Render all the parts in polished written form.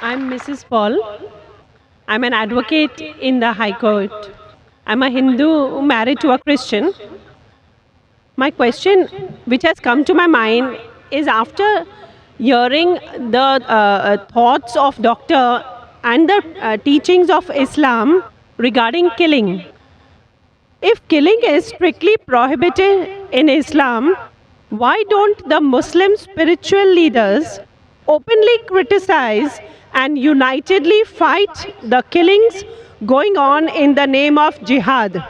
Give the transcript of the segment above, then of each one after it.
I'm Mrs. Paul. I'm an advocate in the High Court. I'm a Hindu married to a Christian. My question, which has come to my mind, is after hearing the thoughts of doctor and the teachings of Islam regarding killing. If killing is strictly prohibited in Islam, why don't the Muslim spiritual leaders openly criticize and unitedly fight the killings going on in the name of jihad?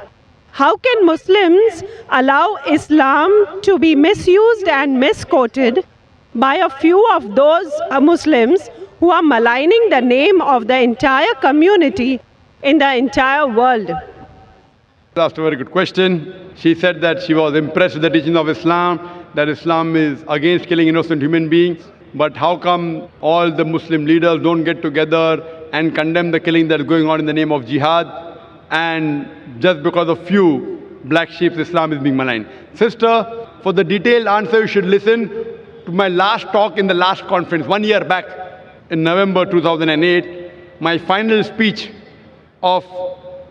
How can Muslims allow Islam to be misused and misquoted by a few of those Muslims who are maligning the name of the entire community in the entire world? Asked a very good question. She said that she was impressed with the teaching of Islam, that Islam is against killing innocent human beings. But how come all the Muslim leaders don't get together and condemn the killing that is going on in the name of jihad? And just because of few black sheep, Islam is being maligned. Sister, for the detailed answer, you should listen to my last talk in the last conference, 1 year back in November 2008. My final speech of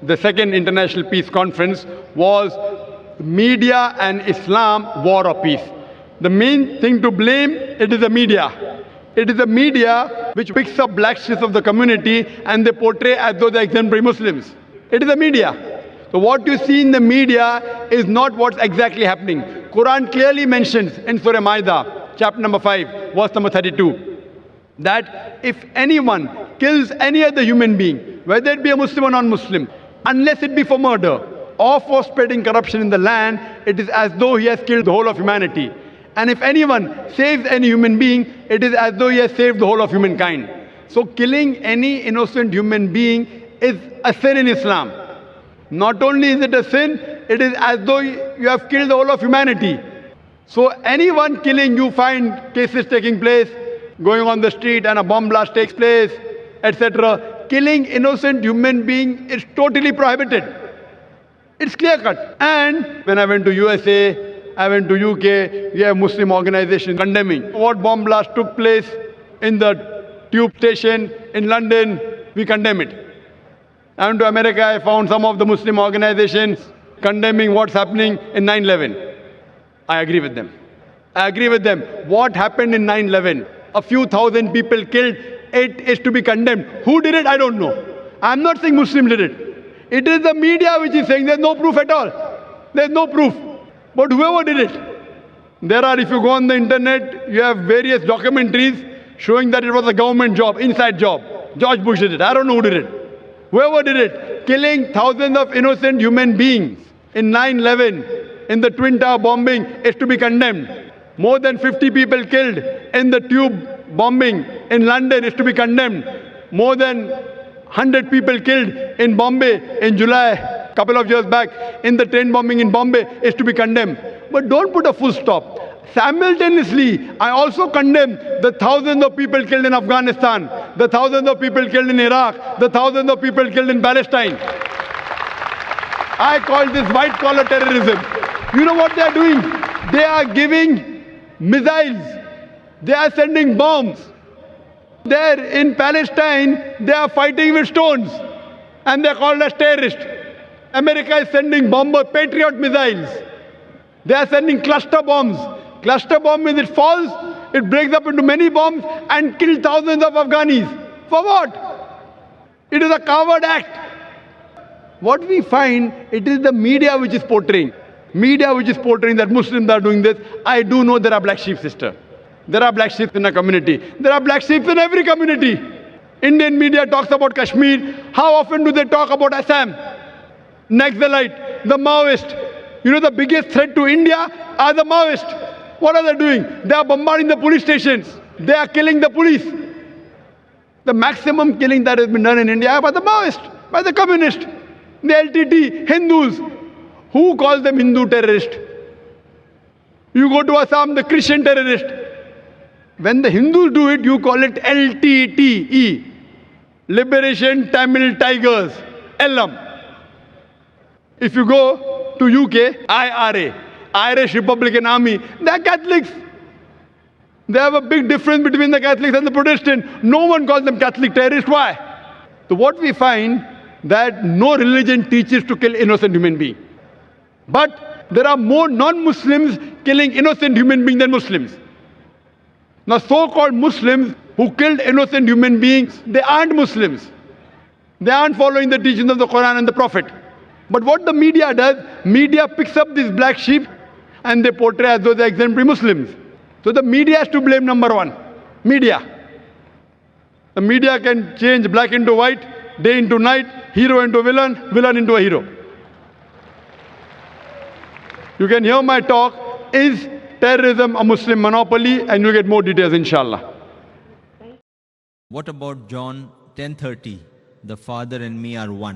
the second International Peace Conference was Media and Islam, War or Peace. The main thing to blame, it is the media. It is the media which picks up black sheep of the community and they portray as though they're exemplary Muslims. It is the media. So what you see in the media is not what's exactly happening. Quran clearly mentions in Surah Maida, chapter number 5, verse number 32, that if anyone kills any other human being, whether it be a Muslim or non-Muslim, unless it be for murder or for spreading corruption in the land, it is as though he has killed the whole of humanity. And if anyone saves any human being, it is as though he has saved the whole of humankind. So killing any innocent human being is a sin in Islam. Not only is it a sin, it is as though you have killed the whole of humanity. So anyone killing, you find cases taking place, going on the street and a bomb blast takes place, etc. Killing innocent human being is totally prohibited. It's clear cut. And when I went to USA, I went to UK, we have Muslim organizations condemning what bomb blast took place in the tube station in London. We condemn it. I went to America, I found some of the Muslim organizations condemning what's happening in 9/11. I agree with them. I agree with them. What happened in 9/11? A few thousand people killed. It is to be condemned. Who did it? I don't know. I'm not saying Muslim did it. It is the media which is saying there's no proof at all. There's no proof. But whoever did it, there are, if you go on the internet, you have various documentaries showing that it was a government job, inside job. George Bush did it. I don't know who did it. Whoever did it, killing thousands of innocent human beings in 9/11, in the Twin Tower bombing, is to be condemned. More than 50 people killed in the tube bombing in London is to be condemned. More than 100 people killed in Bombay in July, a couple of years back, in the train bombing in Bombay is to be condemned. But don't put a full stop. Simultaneously, I also condemn the thousands of people killed in Afghanistan, the thousands of people killed in Iraq, the thousands of people killed in Palestine. I call this white-collar terrorism. You know what they are doing? They are giving missiles. They are sending bombs. There in Palestine, they are fighting with stones. And they are called as terrorists. America is sending bomber Patriot missiles. They are sending cluster bombs. Cluster bomb means it falls, it breaks up into many bombs and kills thousands of Afghanis. For what? It is a coward act. What we find, it is the media which is portraying. Media which is portraying that Muslims are doing this. I do know there are black sheep, sister. There are black sheep in a community. There are black sheep in every community. Indian media talks about Kashmir. How often do they talk about Assam? Naxalite, the Maoist. You know the biggest threat to India are the Maoists. What are they doing? They are bombarding the police stations. They are killing the police. The maximum killing that has been done in India by the Maoists, by the communists, the LTT, Hindus. Who calls them Hindu terrorists? You go to Assam, the Christian terrorist. When the Hindus do it, you call it LTTE. Liberation Tamil Tigers. LM. If you go to UK, IRA, Irish Republican Army, they are Catholics. They have a big difference between the Catholics and the Protestant. No one calls them Catholic terrorists. Why? So what we find that no religion teaches to kill innocent human beings. But there are more non-Muslims killing innocent human beings than Muslims. Now so-called Muslims who killed innocent human beings, they aren't Muslims. They aren't following the teachings of the Quran and the Prophet. But what the media does, media picks up these black sheep and they portray as though they're exemplary Muslims. So the media has to blame, number one. Media. The media can change black into white, day into night, hero into villain, villain into a hero. You can hear my talk, is terrorism a Muslim monopoly? And you'll get more details, inshallah. What about John 10:30? The Father and me are one.